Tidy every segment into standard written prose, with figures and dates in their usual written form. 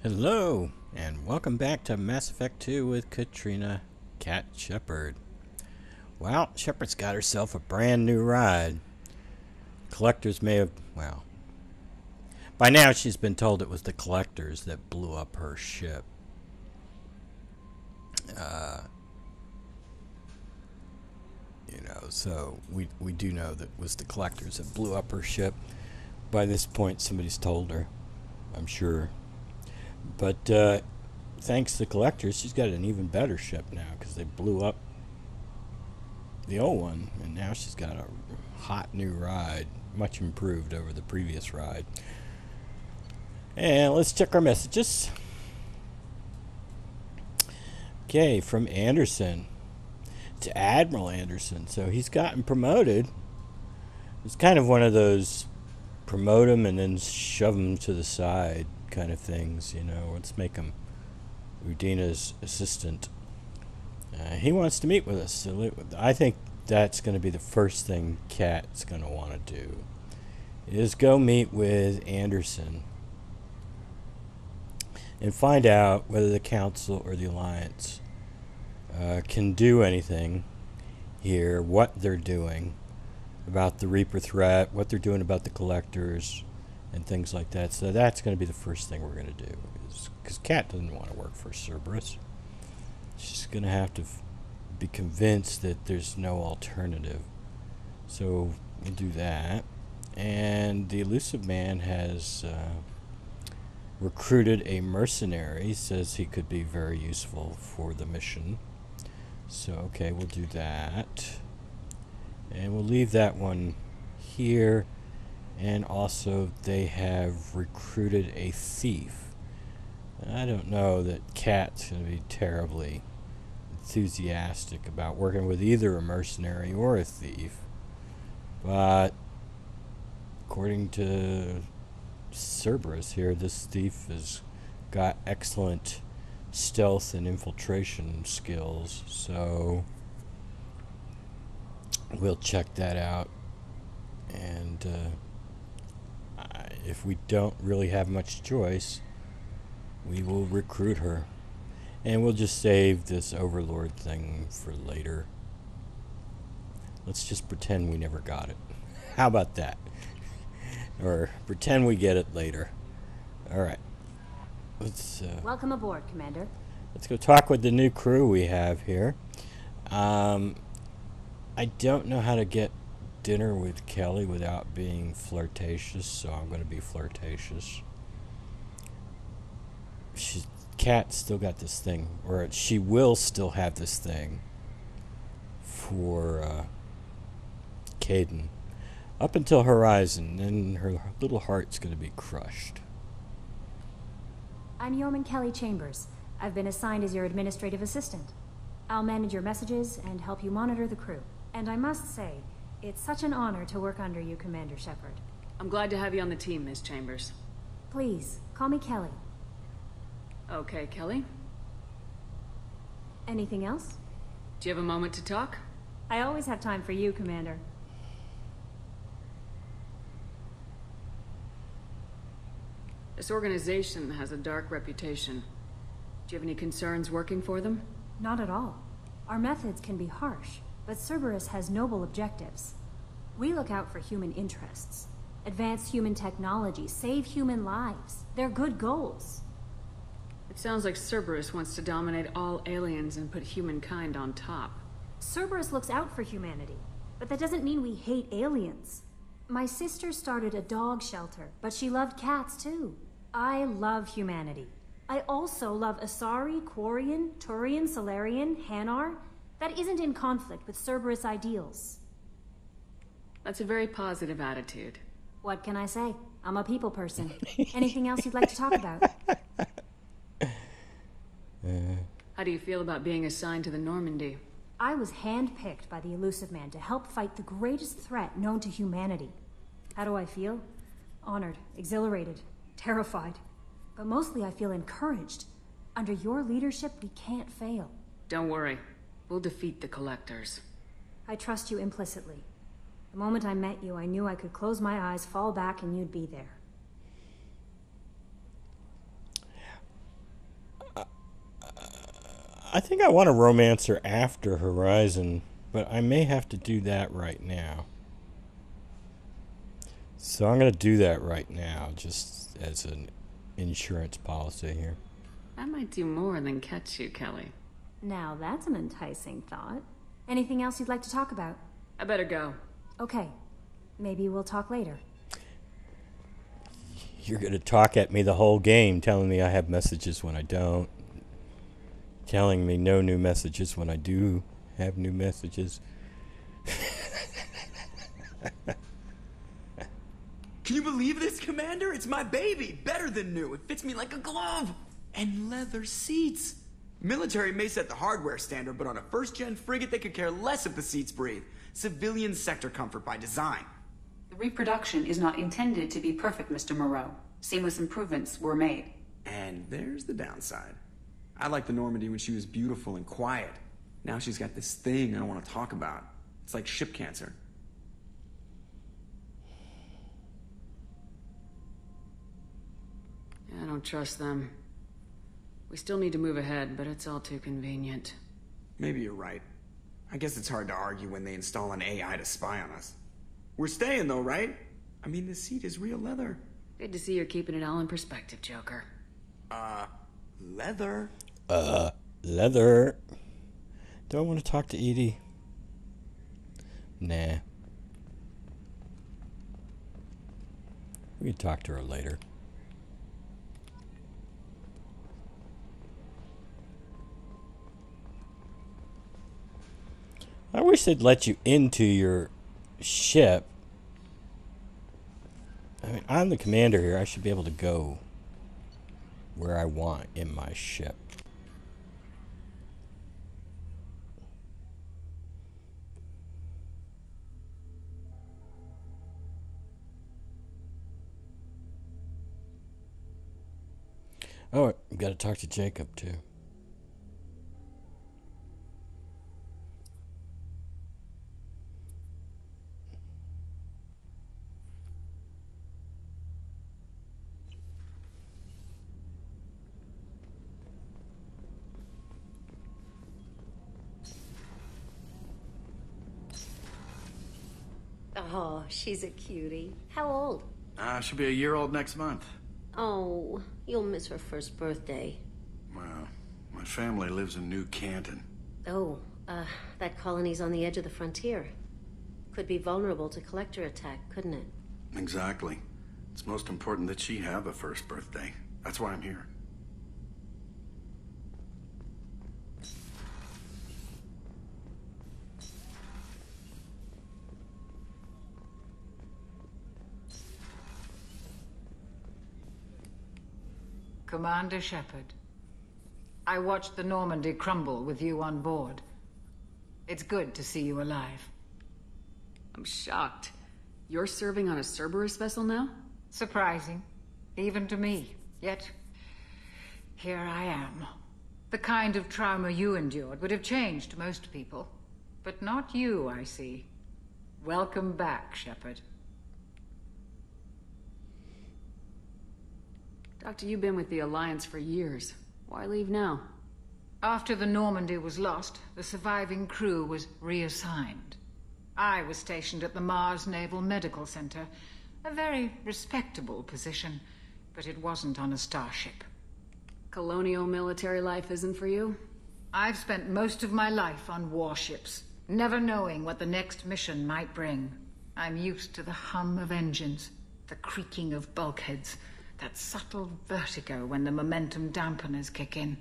Hello, and welcome back to Mass Effect 2 with Katrina Cat Shepard. Well, Shepard's got herself a brand new ride. Collectors may have, well, by now she's been told it was the Collectors that blew up her ship. So we do know that it was the Collectors that blew up her ship. By this point, somebody's told her, I'm sure. But thanks to the Collectors, she's got an even better ship now because they blew up the old one, and now she's got a hot new ride, much improved over the previous ride. And let's check our messages. Okay, from Anderson to Admiral Anderson. So he's gotten promoted. It's kind of one of those promote him and then shove him to the side kind of things, let's make him Udina's assistant. He wants to meet with us. So I think that's going to be the first thing Kat's going to want to do, is go meet with Anderson and find out whether the Council or the Alliance can do anything here, what they're doing about the Reaper threat, what they're doing about the Collectors, and things like that. So that's going to be the first thing we're going to do, because Kat doesn't want to work for Cerberus. She's going to have to be convinced that there's no alternative. So we'll do that. And the Elusive Man has recruited a mercenary. Says he could be very useful for the mission. So okay, we'll do that. And we'll leave that one here. And also, they have recruited a thief. I don't know that Kat's going to be terribly enthusiastic about working with either a mercenary or a thief. But according to Cerberus here, this thief has got excellent stealth and infiltration skills. So we'll check that out. And if we don't really have much choice, we will recruit her. And we'll just save this Overlord thing for later. Let's just pretend we never got it. How about that? Or pretend we get it later. Alright. Let's welcome aboard, Commander. Let's go talk with the new crew we have here. I don't know how to get dinner with Kelly without being flirtatious, so I'm going to be flirtatious. Kat still got this thing, or she will still have this thing for Caden up until Horizon, then her little heart's going to be crushed. I'm Yeoman Kelly Chambers. I've been assigned as your administrative assistant. I'll manage your messages and help you monitor the crew. And I must say, it's such an honor to work under you, Commander Shepard. I'm glad to have you on the team, Ms. Chambers. Please, call me Kelly. Okay, Kelly. Anything else? Do you have a moment to talk? I always have time for you, Commander. This organization has a dark reputation. Do you have any concerns working for them? Not at all. Our methods can be harsh, but Cerberus has noble objectives. We look out for human interests, advance human technology, save human lives. They're good goals. It sounds like Cerberus wants to dominate all aliens and put humankind on top. Cerberus looks out for humanity, but that doesn't mean we hate aliens. My sister started a dog shelter, but she loved cats too. I love humanity. I also love Asari, Quarian, Turian, Solarian, Hanar. That isn't in conflict with Cerberus ideals. That's a very positive attitude. What can I say? I'm a people person. Anything else you'd like to talk about? How do you feel about being assigned to the Normandy? I was handpicked by the Elusive Man to help fight the greatest threat known to humanity. How do I feel? Honored, exhilarated, terrified. But mostly I feel encouraged. Under your leadership, we can't fail. Don't worry. We'll defeat the Collectors. I trust you implicitly. The moment I met you, I knew I could close my eyes, fall back, and you'd be there. I think I want to romance her after Horizon, but I may have to do that right now. So I'm going to do that right now, just as an insurance policy here. I might do more than catch you, Kelly. Now that's an enticing thought. Anything else you'd like to talk about? I better go. Okay. Maybe we'll talk later. You're going to talk at me the whole game, telling me I have messages when I don't. Telling me no new messages when I do have new messages. Can you believe this, Commander? It's my baby. Better than new. It fits me like a glove. And leather seats. Military may set the hardware standard, but on a first-gen frigate, they could care less if the seats breathe. Civilian sector comfort by design. The reproduction is not intended to be perfect, Mr. Moreau. Seamless improvements were made. And there's the downside. I liked the Normandy when she was beautiful and quiet. Now she's got this thing I don't want to talk about. It's like ship cancer. I don't trust them. We still need to move ahead, but it's all too convenient. Maybe you're right. I guess it's hard to argue when they install an AI to spy on us. We're staying though, right? I mean, the seat is real leather. Good to see you're keeping it all in perspective, Joker. Leather? Leather. Do I want to talk to Edie? Nah. We can talk to her later. I wish they'd let you into your ship. I mean, I'm the commander here. I should be able to go where I want in my ship. Oh, I've got to talk to Jacob too. Oh, she's a cutie. How old? She'll be a year old next month. Oh, you'll miss her first birthday. Well, my family lives in New Canton. Oh, that colony's on the edge of the frontier. Could be vulnerable to collector attack, couldn't it? Exactly. It's most important that she have a first birthday. That's why I'm here. Commander Shepard, I watched the Normandy crumble with you on board. It's good to see you alive. I'm shocked. You're serving on a Cerberus vessel now? Surprising, even to me. Yet, here I am. The kind of trauma you endured would have changed most people. But not you, I see. Welcome back, Shepard. Doctor, you've been with the Alliance for years. Why leave now? After the Normandy was lost, the surviving crew was reassigned. I was stationed at the Mars Naval Medical Center, a very respectable position, but it wasn't on a starship. Colonial military life isn't for you? I've spent most of my life on warships, never knowing what the next mission might bring. I'm used to the hum of engines, the creaking of bulkheads, that subtle vertigo when the momentum dampeners kick in.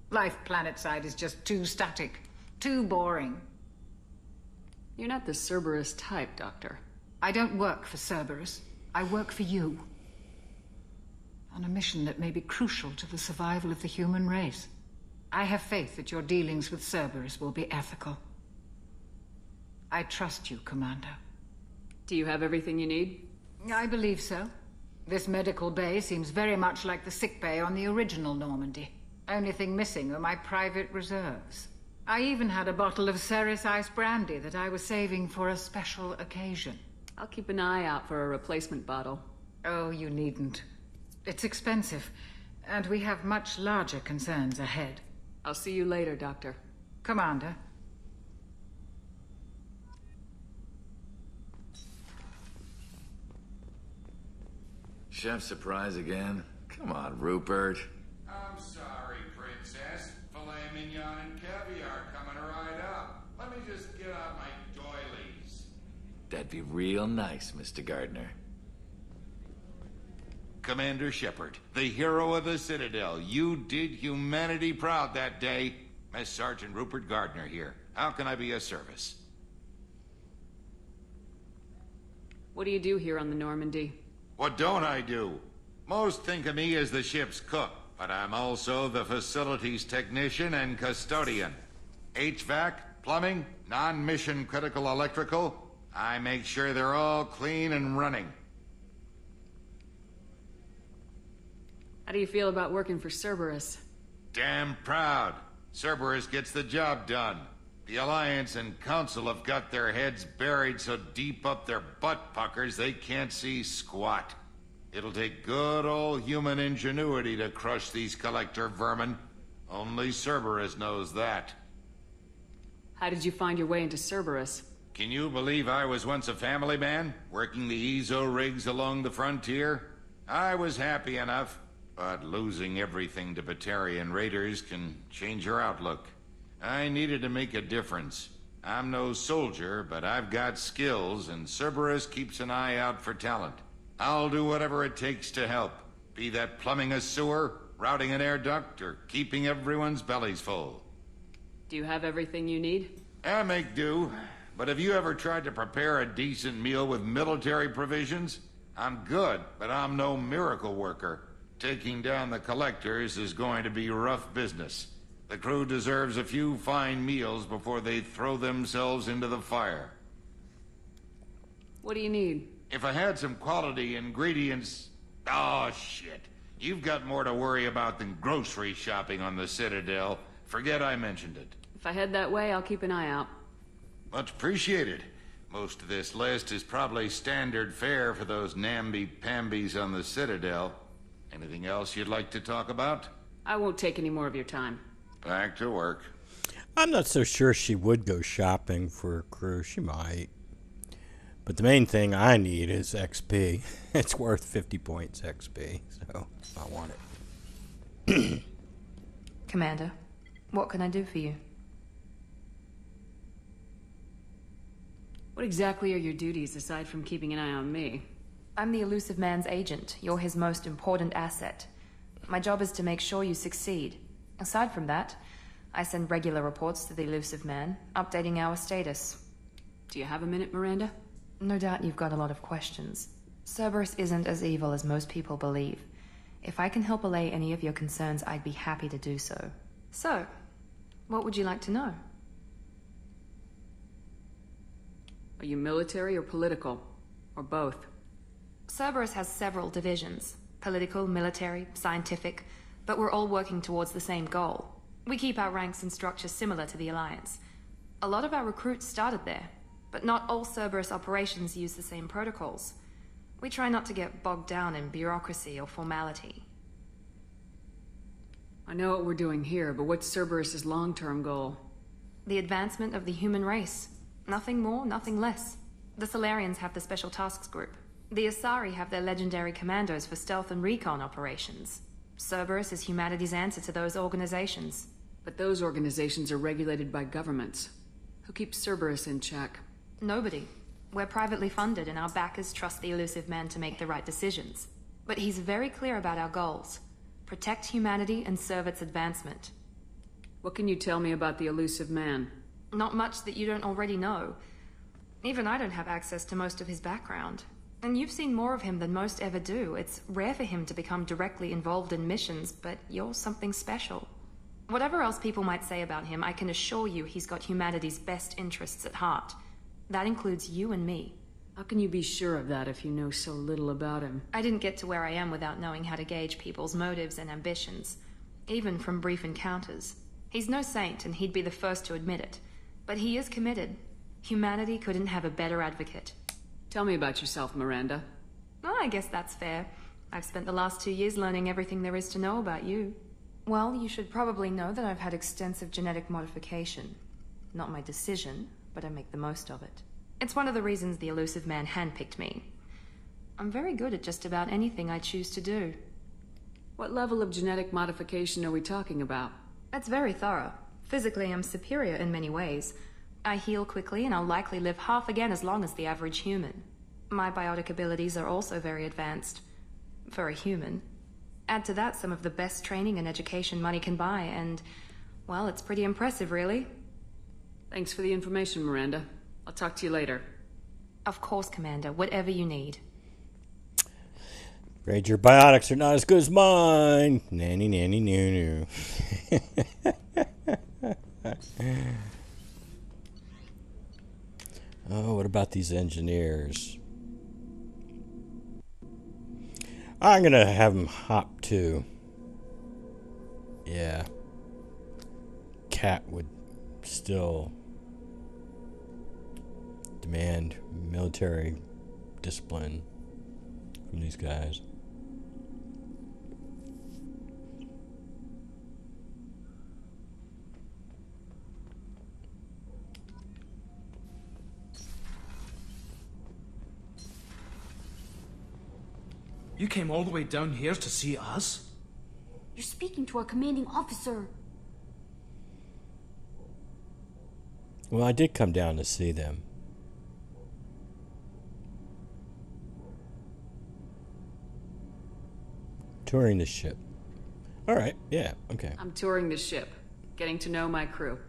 Life planetside is just too static, too boring. You're not the Cerberus type, Doctor. I don't work for Cerberus. I work for you. On a mission that may be crucial to the survival of the human race. I have faith that your dealings with Cerberus will be ethical. I trust you, Commander. Do you have everything you need? I believe so. This medical bay seems very much like the sick bay on the original Normandy. Only thing missing are my private reserves. I even had a bottle of Ceres Ice brandy that I was saving for a special occasion. I'll keep an eye out for a replacement bottle. Oh, you needn't. It's expensive, and we have much larger concerns ahead. I'll see you later, Doctor. Commander. Chef surprise again? Come on, Rupert. I'm sorry, Princess. Filet mignon and caviar coming right up. Let me just get out my doilies. That'd be real nice, Mr. Gardner. Commander Shepard, the hero of the Citadel. You did humanity proud that day. Master Sergeant Rupert Gardner here. How can I be of service? What do you do here on the Normandy? What don't I do? Most think of me as the ship's cook, but I'm also the facilities technician and custodian. HVAC, plumbing, non-mission critical electrical. I make sure they're all clean and running. How do you feel about working for Cerberus? Damn proud. Cerberus gets the job done. The Alliance and Council have got their heads buried so deep up their butt puckers they can't see squat. It'll take good old human ingenuity to crush these collector vermin. Only Cerberus knows that. How did you find your way into Cerberus? Can you believe I was once a family man, working the EZO rigs along the frontier? I was happy enough, but losing everything to Batarian raiders can change your outlook. I needed to make a difference. I'm no soldier, but I've got skills, and Cerberus keeps an eye out for talent. I'll do whatever it takes to help, be that plumbing a sewer, routing an air duct, or keeping everyone's bellies full. Do you have everything you need? I make do, but have you ever tried to prepare a decent meal with military provisions? I'm good, but I'm no miracle worker. Taking down the collectors is going to be rough business. The crew deserves a few fine meals before they throw themselves into the fire. What do you need? If I had some quality ingredients... Oh, shit. You've got more to worry about than grocery shopping on the Citadel. Forget I mentioned it. If I head that way, I'll keep an eye out. Much appreciated. Most of this list is probably standard fare for those namby-pambies on the Citadel. Anything else you'd like to talk about? I won't take any more of your time. Back to work. I'm not so sure she would go shopping for her crew. She might. But the main thing I need is XP. It's worth 50 points XP, so I want it. Commander, what can I do for you? What exactly are your duties aside from keeping an eye on me? I'm the Elusive Man's agent. You're his most important asset. My job is to make sure you succeed. Aside from that, I send regular reports to the Elusive Man, updating our status. Do you have a minute, Miranda? No doubt you've got a lot of questions. Cerberus isn't as evil as most people believe. If I can help allay any of your concerns, I'd be happy to do so. So, what would you like to know? Are you military or political? Or both? Cerberus has several divisions. Political, military, scientific, but we're all working towards the same goal. We keep our ranks and structures similar to the Alliance. A lot of our recruits started there, but not all Cerberus operations use the same protocols. We try not to get bogged down in bureaucracy or formality. I know what we're doing here, but what's Cerberus's long-term goal? The advancement of the human race. Nothing more, nothing less. The Solarians have the Special Tasks Group. The Asari have their legendary commandos for stealth and recon operations. Cerberus is humanity's answer to those organizations. But those organizations are regulated by governments. Who keeps Cerberus in check? Nobody. We're privately funded and our backers trust the Elusive Man to make the right decisions. But he's very clear about our goals. Protect humanity and serve its advancement. What can you tell me about the Elusive Man? Not much that you don't already know. Even I don't have access to most of his background. And you've seen more of him than most ever do. It's rare for him to become directly involved in missions, but you're something special. Whatever else people might say about him, I can assure you he's got humanity's best interests at heart. That includes you and me. How can you be sure of that if you know so little about him? I didn't get to where I am without knowing how to gauge people's motives and ambitions, even from brief encounters. He's no saint, and he'd be the first to admit it. But he is committed. Humanity couldn't have a better advocate. Tell me about yourself, Miranda. Oh, I guess that's fair. I've spent the last 2 years learning everything there is to know about you. Well, you should probably know that I've had extensive genetic modification. Not my decision, but I make the most of it. It's one of the reasons the elusive man handpicked me. I'm very good at just about anything I choose to do. What level of genetic modification are we talking about? That's very thorough. Physically, I'm superior in many ways. I heal quickly, and I'll likely live half again as long as the average human. My biotic abilities are also very advanced. For a human. Add to that some of the best training and education money can buy, and, well, it's pretty impressive, really. Thanks for the information, Miranda. I'll talk to you later. Of course, Commander. Whatever you need. Afraid your biotics are not as good as mine. Nanny, nanny, noo, noo. Oh, what about these engineers? I'm gonna have them hop too. Yeah. Cat would still demand military discipline from these guys. You came all the way down here to see us? You're speaking to our commanding officer. Well, I did come down to see them. Touring the ship. Alright, yeah, okay. I'm touring the ship, getting to know my crew.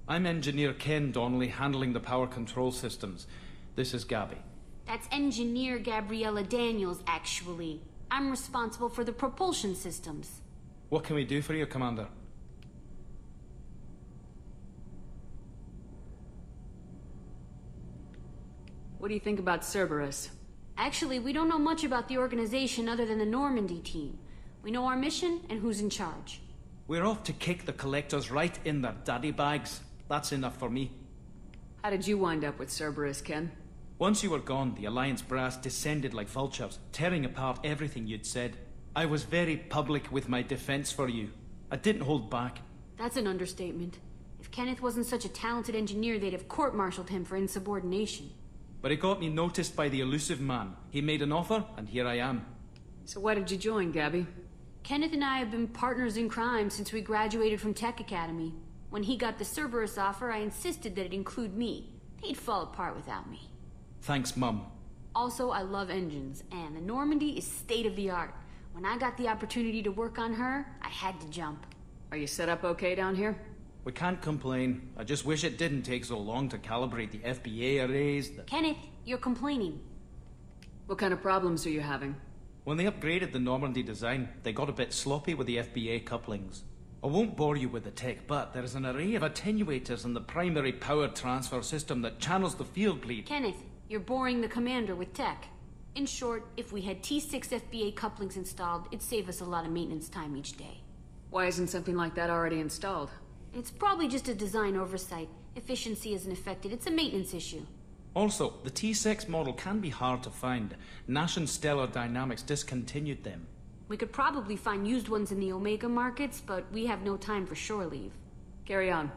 I'm Engineer Ken Donnelly, handling the power control systems. This is Gabby. That's Engineer Gabriella Daniels, actually. I'm responsible for the propulsion systems. What can we do for you, Commander? What do you think about Cerberus? Actually, we don't know much about the organization other than the Normandy team. We know our mission and who's in charge. We're off to kick the collectors right in their daddy bags. That's enough for me. How did you wind up with Cerberus, Ken? Once you were gone, the Alliance brass descended like vultures, tearing apart everything you'd said. I was very public with my defense for you. I didn't hold back. That's an understatement. If Kenneth wasn't such a talented engineer, they'd have court-martialed him for insubordination. But it got me noticed by the elusive man. He made an offer, and here I am. So why did you join, Gabby? Kenneth and I have been partners in crime since we graduated from Tech Academy. When he got the Cerberus offer, I insisted that it include me. He'd fall apart without me. Thanks, Mum. Also, I love engines, and the Normandy is state-of-the-art. When I got the opportunity to work on her, I had to jump. Are you set up okay down here? We can't complain. I just wish it didn't take so long to calibrate the FBA arrays. Kenneth, you're complaining. What kind of problems are you having? When they upgraded the Normandy design, they got a bit sloppy with the FBA couplings. I won't bore you with the tech, but there is an array of attenuators in the primary power transfer system that channels the field bleed. Kenneth, you're boring the commander with tech. In short, if we had T6 FBA couplings installed, it'd save us a lot of maintenance time each day. Why isn't something like that already installed? It's probably just a design oversight. Efficiency isn't affected. It's a maintenance issue. Also, the T6 model can be hard to find. Nash and Stellar Dynamics discontinued them. We could probably find used ones in the Omega markets, but we have no time for shore leave. Carry on.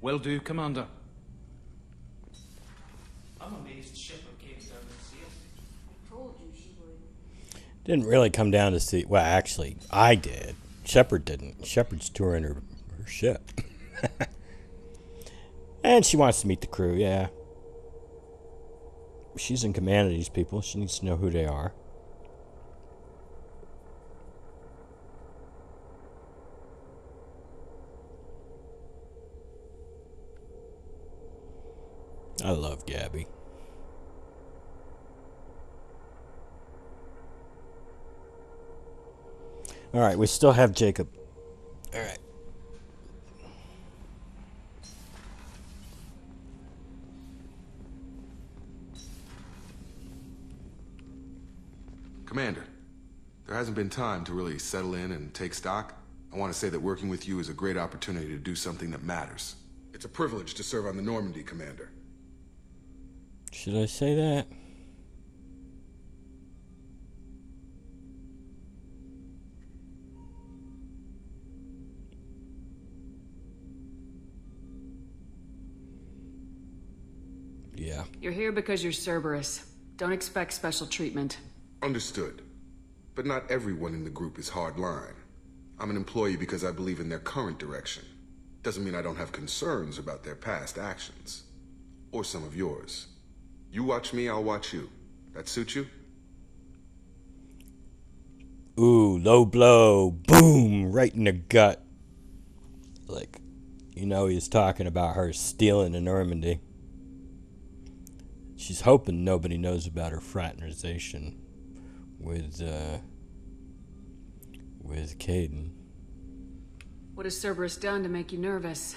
Will do, Commander. I'm amazed Shepard came down to see us. I told you she would. Didn't really come down to see... Well, actually, I did. Shepard didn't. Shepard's touring her ship. And she wants to meet the crew, yeah. She's in command of these people. She needs to know who they are. I love Gabby. Alright, we still have Jacob. Alright. Commander, there hasn't been time to really settle in and take stock. I want to say that working with you is a great opportunity to do something that matters. It's a privilege to serve on the Normandy, Commander. Should I say that? You're here because you're Cerberus. Don't expect special treatment. Understood. But not everyone in the group is hardline. I'm an employee because I believe in their current direction. Doesn't mean I don't have concerns about their past actions. Or some of yours. You watch me, I'll watch you. That suit you? Ooh, low blow. Boom! Right in the gut. Like, you know he's talking about her stealing in Normandy. She's hoping nobody knows about her fraternization with Caden. What has Cerberus done to make you nervous?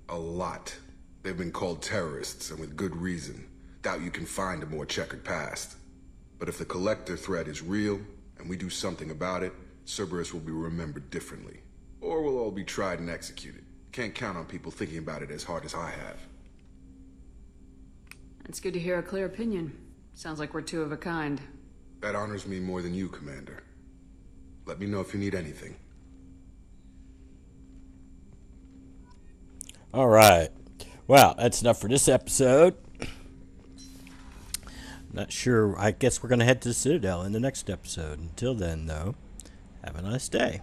A lot. They've been called terrorists, and with good reason. Doubt you can find a more checkered past. But if the Collector threat is real, and we do something about it, Cerberus will be remembered differently. Or we'll all be tried and executed. Can't count on people thinking about it as hard as I have. It's good to hear a clear opinion. Sounds like we're two of a kind. That honors me more than you, Commander. Let me know if you need anything. Alright. Well, that's enough for this episode. Not sure. I guess we're going to head to the Citadel in the next episode. Until then, though, have a nice day.